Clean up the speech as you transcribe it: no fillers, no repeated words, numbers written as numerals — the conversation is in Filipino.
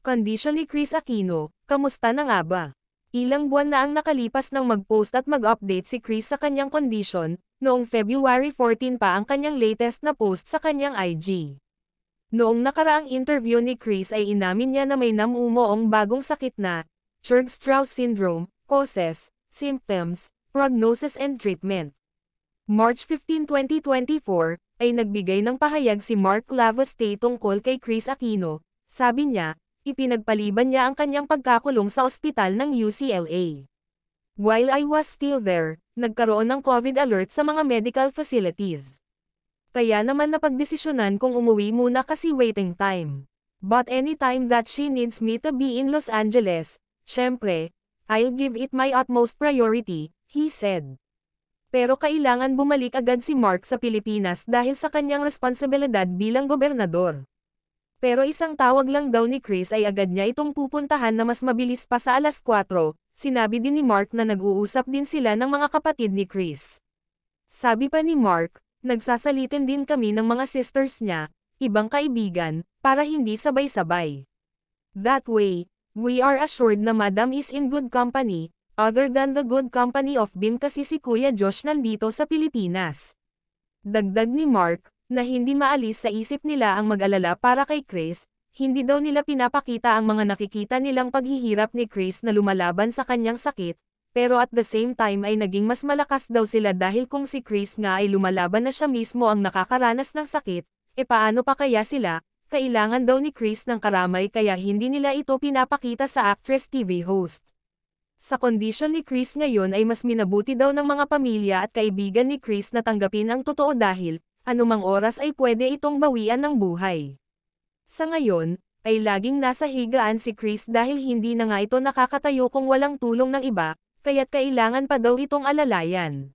Kondisyon ni Kris Aquino, kamusta na nga ba? Ilang buwan na ang nakalipas nang mag-post at mag-update si Kris sa kanyang kondisyon, noong February 14 pa ang kanyang latest na post sa kanyang IG. Noong nakaraang interview ni Kris ay inamin niya na may namumuong bagong sakit na Churg-Strauss syndrome, causes, symptoms, prognosis and treatment. March 15, 2024, ay nagbigay ng pahayag si Mark Lavoste tungkol kay Kris Aquino. Sabi niya, ipinagpaliban niya ang kanyang pagkakulong sa ospital ng UCLA. While I was still there, nagkaroon ng COVID alert sa mga medical facilities. Kaya naman napagdesisyonan kong umuwi muna kasi waiting time. But anytime that she needs me to be in Los Angeles, syempre, I'll give it my utmost priority, he said. Pero kailangan bumalik agad si Mark sa Pilipinas dahil sa kanyang responsibilidad bilang gobernador. Pero isang tawag lang daw ni Kris ay agad niya itong pupuntahan na mas mabilis pa sa 4:00, sinabi din ni Mark na nag-uusap din sila ng mga kapatid ni Kris. Sabi pa ni Mark, nagsasalitin din kami ng mga sisters niya, ibang kaibigan, para hindi sabay-sabay. That way, we are assured na Madam is in good company, other than the good company of Bim kasi si Kuya Josh nandito sa Pilipinas. Dagdag ni Mark, na hindi maalis sa isip nila ang mag-alala para kay Kris, hindi daw nila pinapakita ang mga nakikita nilang paghihirap ni Kris na lumalaban sa kanyang sakit, pero at the same time ay naging mas malakas daw sila dahil kung si Kris nga ay lumalaban na siya mismo ang nakakaranas ng sakit, paano pa kaya sila? Kailangan daw ni Kris ng karamay kaya hindi nila ito pinapakita sa actress TV host. Sa kondisyon ni Kris ngayon ay mas minabuti daw ng mga pamilya at kaibigan ni Kris na tanggapin ang totoo dahil, anumang oras ay pwede itong bawian ng buhay. Sa ngayon, ay laging nasa higaan si Kris dahil hindi na nga ito nakakatayo kung walang tulong ng iba, kaya't kailangan pa daw itong alalayan.